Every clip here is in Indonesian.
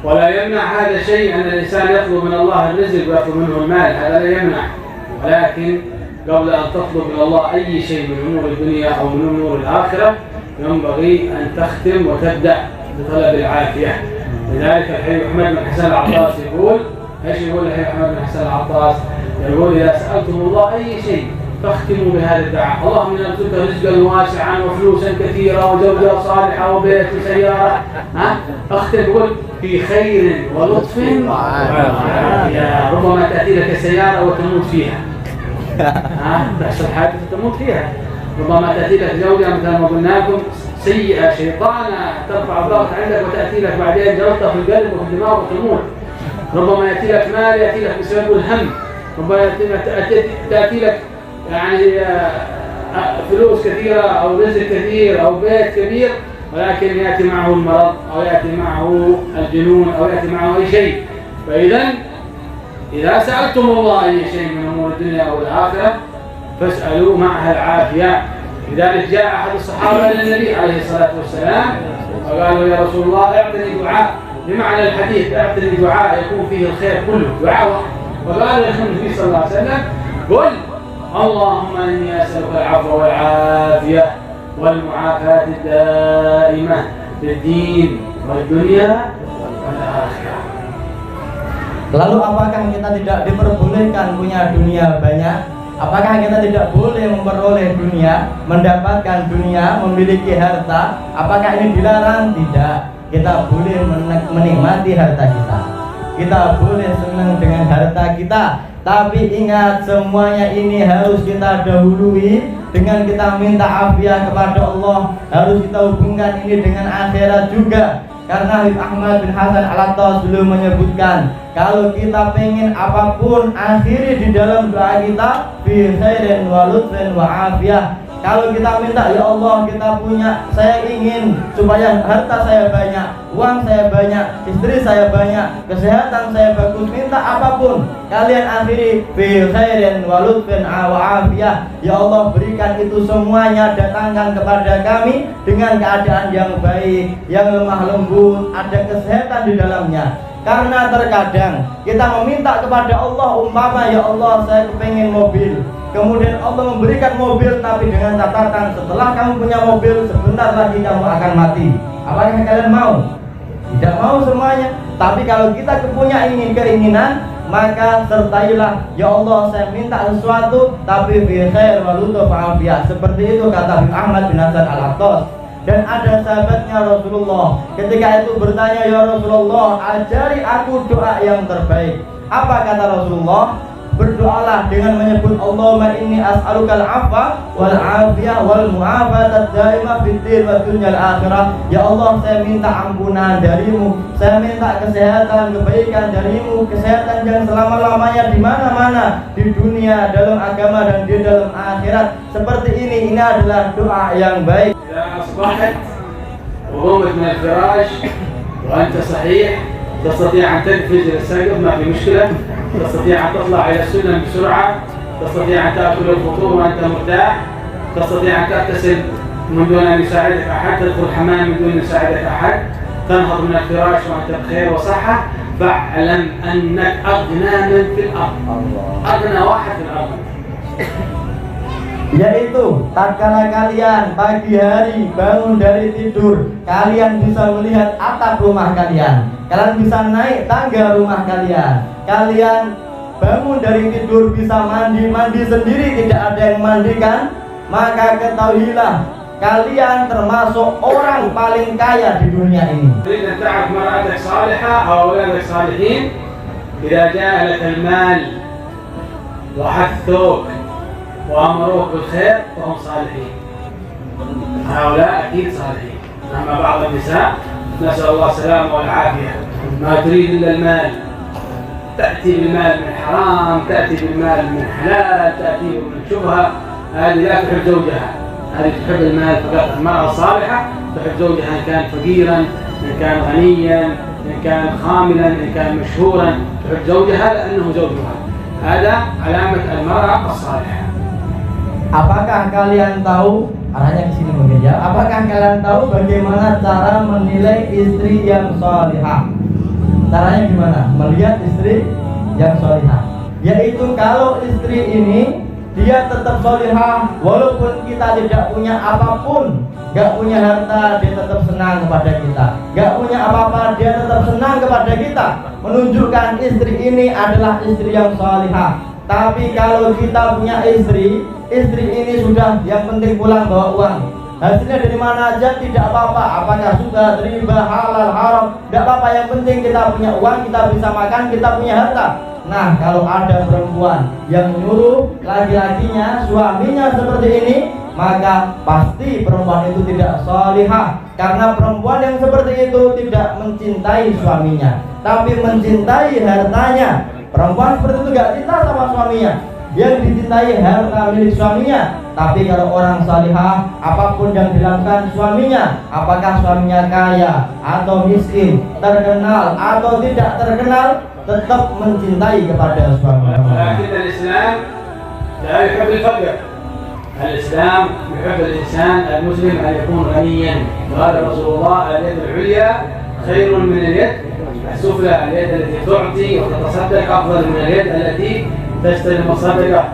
ولا يمنع هذا شيء أن الإنسان يطلب من الله الرزق ويطلب منه المال، هذا لا يمنع، ولكن قبل أن تطلب من الله أي شيء من أمور الدنيا أو من أمور الآخرة ينبغي أن تختم وتبدأ بطلب العافية. لذلك الحبيب محمد بن حسن العطاس يقول، ايش يقول الحبيب محمد بن حسن العطاس؟ يقول إذا سألتم الله أي شيء فاختموا بهذا الدعاء: اللهم إنا نسألك رزقا واسعا وفلوسا كثيرة وزوجة صالحة وبيت وسيارة. اختم، يقول في خير ولطف وعافية. ربما تأتي لك سيارة وتموت فيها، تحصل حادثة تموت فيها. ربما تأتي لك زوجة مثل ما قلنا لكم سيئة شيطانة ترفع الضغط عندك وتأتي لك بعدين جلطة في القلب وفي الدماغ وتموت. ربما يأتي لك مال يأتي لك بسبب الهم. ربما تأتي لك يعني فلوس كثيرة أو رزق كثير أو بيت كبير، ولكن يأتي معه المرض أو يأتي معه الجنون أو يأتي معه أي شيء. فإذا إذا سألتم الله أي شيء من أمور الدنيا أو الآخرة فاسألوا معها العافية. لذلك جاء أحد الصحابة إلى النبي عليه الصلاة والسلام وقالوا: يا رسول الله اعطني دعاء، بمعنى الحديث اعطني دعاء يكون فيه الخير كله، دعاء واحد. وقال النبي صلى الله عليه وسلم: قل اللهم إني أسألك العفو والعافية والمعافاة الدائمة في الدين والدنيا والآخرة. Lalu apakah kita tidak diperbolehkan punya dunia banyak? Apakah kita tidak boleh memperoleh dunia, mendapatkan dunia, memiliki harta? Apakah ini dilarang? Tidak. Kita boleh menikmati harta kita. Kita boleh senang dengan harta kita. Tapi ingat, semuanya ini harus kita dahului dengan kita minta afiat kepada Allah. Harus kita hubungkan ini dengan akhirat juga. Karena Habib Ahmad bin Hasan Al-Attas belum menyebutkan, kalau kita pengen apapun akhiri di dalam doa kita bi khairin wa lutfin wa afiyah. Kalau kita minta, ya Allah kita punya, saya ingin supaya harta saya banyak, uang saya banyak, istri saya banyak, kesehatan saya bagus, minta apapun, kalian akhiri bi khairin wa lutfin wa afiyah. Ya Allah berikan itu semuanya, datangkan kepada kami dengan keadaan yang baik, yang lemah lembut, ada kesehatan di dalamnya. Karena terkadang kita meminta kepada Allah, umpama ya Allah saya kepengen mobil, kemudian Allah memberikan mobil, tapi dengan catatan setelah kamu punya mobil sebentar lagi kamu akan mati. Apakah kalian mau? Tidak mau semuanya. Tapi kalau kita punya keinginan, maka sertailah, ya Allah saya minta sesuatu tapi bi khair wa lutf wa afiyah. Seperti itu kata Habib Ahmad bin Hasan Al-Attas. Dan ada sahabatnya Rasulullah ketika itu bertanya, ya Rasulullah ajari aku doa yang terbaik. Apa kata Rasulullah? Berdoalah dengan menyebut Allahumma inni as'alukal afwa wal afiyah wal mu'afatat daimah fid din wa dunyal akhirah. Ya Allah saya minta ampunan darimu, saya minta kesehatan, kebaikan darimu, kesehatan yang selama-lamanya di mana-mana, di dunia, dalam agama dan di dalam akhirat. Seperti ini adalah doa yang baik. إذا أصبحت وقمت من الفراش وأنت صحيح تستطيع أن تقفز إلى السقف ما في مشكلة، تستطيع أن تطلع إلى السلم بسرعة، تستطيع أن تأكل الفطور وأنت مرتاح، تستطيع أن تغتسل من دون أن يساعدك أحد، تدخل الحمام من دون أن يساعدك أحد، تنهض من الفراش وأنت بخير وصحة. فاعلم أنك أغنى من في الأرض، أغنى واحد في الأرض. Yaitu tatkala kalian pagi hari bangun dari tidur, kalian bisa melihat atap rumah kalian, kalian bisa naik tangga rumah kalian, kalian bangun dari tidur bisa mandi sendiri, tidak ada yang mandikan, maka ketahuilah kalian termasuk orang paling kaya di dunia ini. إذا تعرف مرأتك صالحة أو أولادك صالحين، إذا جاء لك المال وحثوك وأمروك بالخير فهم صالحين، هؤلاء أكيد صالحين. أما بعض النساء نسأل الله السلامة والعافية ما تريد إلا المال، تأتي بالمال من حرام، تأتي بالمال من حلال، تأتي من شبهة. هذه لا تحب زوجها، هذه تحب المال فقط. المرأة الصالحة تحب زوجها إن كان فقيرا، إن كان غنيا، إن كان خاملا، إن كان مشهورا، تحب زوجها لأنه زوجها. هذا علامة المرأة الصالحة. Apakah kalian tahu, arahnya ke sini mungkin ya. Apakah kalian tahu bagaimana cara menilai istri yang salihah? Caranya gimana? Melihat istri yang solihah. Yaitu kalau istri ini dia tetap solihah, walaupun kita tidak punya apapun, gak punya harta, dia tetap senang kepada kita. Gak punya apa-apa, dia tetap senang kepada kita. Menunjukkan istri ini adalah istri yang solihah. Tapi kalau kita punya istri ini sudah yang penting pulang bawa uang. Hasilnya dari mana aja tidak apa-apa. Apakah sudah riba, halal, haram, tidak apa-apa. Yang penting kita punya uang, kita bisa makan, kita punya harta. Nah, kalau ada perempuan yang nyuruh laki-lakinya, suaminya seperti ini, maka pasti perempuan itu tidak solihah. Karena perempuan yang seperti itu tidak mencintai suaminya, tapi mencintai hartanya. Perempuan seperti itu gak cinta sama suaminya, yang dicintai harta milik suaminya. Tapi kalau orang salihah, apapun yang dilakukan suaminya, apakah suaminya kaya atau miskin, terkenal atau tidak terkenal, tetap mencintai kepada suaminya. Islam لا يحب الفقر. الإسلام يحب الإنسان المسلم أن يكون غنيا. قال رسول الله: اليد العليا خير من اليد السفلى. اليد التي تعطي وتتصدق أفضل من اليد التي تستلم الصدقة.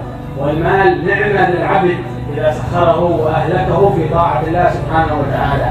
والمال نعمة للعبد إذا سخره وأهلكه في طاعة الله سبحانه وتعالى.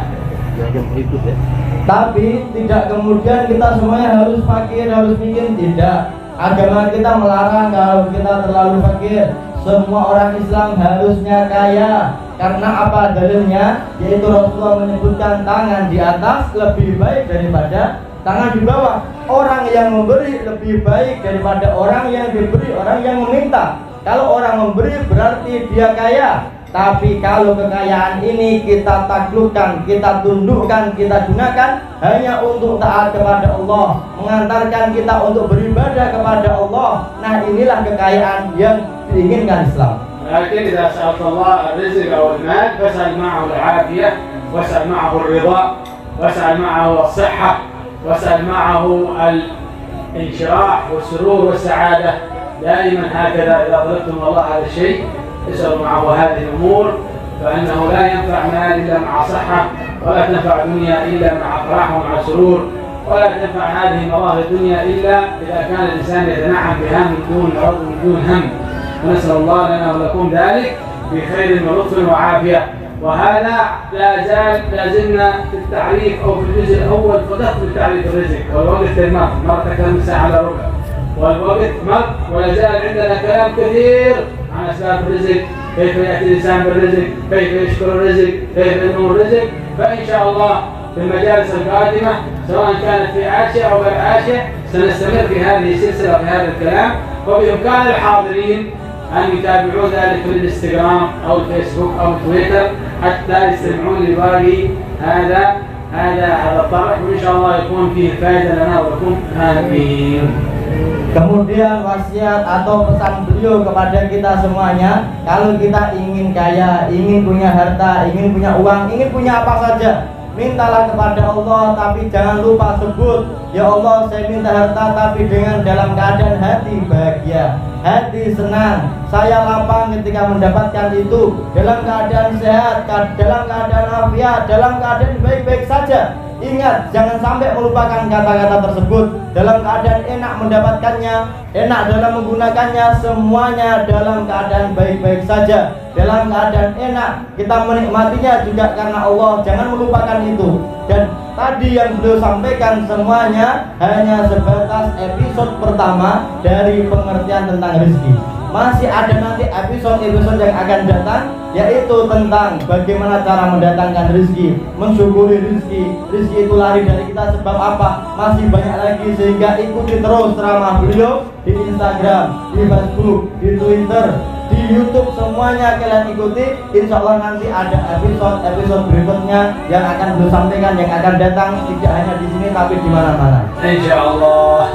Tapi tidak kemudian kita semuanya harus fakir, harus miskin, tidak. Agama kita melarang kalau kita terlalu fakir. Semua orang Islam harusnya kaya. Karena apa dalilnya? Yaitu Rasulullah menyebutkan tangan di atas lebih baik daripada tangan di bawah. Orang yang memberi lebih baik daripada orang yang diberi, orang yang meminta. Kalau orang memberi berarti dia kaya. Tapi kalau kekayaan ini kita taklukkan, kita tundukkan, kita gunakan hanya untuk taat kepada Allah, mengantarkan kita untuk beribadah kepada Allah. Nah, inilah kekayaan yang diinginkan Islam. لكن إذا سألت الله الرزق أو المال فاسأل معه العافية، واسأل معه الرضا، واسأل معه الصحة، واسأل معه الانشراح والسرور والسعادة. دائما هكذا إذا طلبتم الله هذا الشيء اسألوا معه هذه الأمور، فإنه لا ينفع مال إلا مع صحة، ولا تنفع دنيا إلا مع أفراح ومع سرور، ولا تنفع هذه مظاهر الدنيا إلا إذا كان الإنسان يتنعم بها من دون رضا من دون هم. ونسأل الله لنا ولكم ذلك بخير ولطف وعافية. وهذا لا زلنا في التعريف أو في الجزء الأول فقط في تعريف الرزق، والوقت مر تكلم ساعة على ربع، والوقت مر ولا زال عندنا كلام كثير عن أسباب الرزق، كيف يأتي الإنسان بالرزق، كيف يشكر الرزق، كيف ينمو الرزق. فإن شاء الله في المجالس القادمة سواء كانت في عاشة أو غير عاشة سنستمر في هذه السلسلة وفي هذا الكلام. وبإمكان الحاضرين أن يتابعوا ذلك في الانستغرام أو الفيسبوك أو تويتر حتى يستمعون لباقي هذا الطرح، وإن شاء الله يكون فيه فائدة لنا ولكم. آمين. Kemudian wasiat atau pesan beliau kepada kita semuanya, kalau kita ingin kaya, ingin punya harta, ingin punya uang, ingin punya apa saja, mintalah kepada Allah, tapi jangan lupa sebut, ya Allah saya minta harta tapi dengan dalam keadaan hati bahagia, hati senang, saya lapang ketika mendapatkan itu, dalam keadaan sehat, dalam keadaan afiat, dalam keadaan baik-baik saja. Ingat, jangan sampai melupakan kata-kata tersebut. Dalam keadaan enak mendapatkannya, enak dalam menggunakannya, semuanya dalam keadaan baik-baik saja. Dalam keadaan enak, kita menikmatinya juga karena Allah. Jangan melupakan itu. Dan tadi yang beliau sampaikan semuanya hanya sebatas episode pertama dari pengertian tentang rezeki. Masih ada nanti episode-episode yang akan datang, yaitu tentang bagaimana cara mendatangkan rezeki, mensyukuri rezeki. Rezeki itu lari dari kita sebab apa? Masih banyak lagi, sehingga ikuti terus ceramah beliau di Instagram, di Facebook, di Twitter, di YouTube, semuanya kalian ikuti. Insya Allah nanti ada episode berikutnya yang akan beliau sampaikan, yang akan datang tidak hanya di sini tapi di mana-mana. Insya Allah.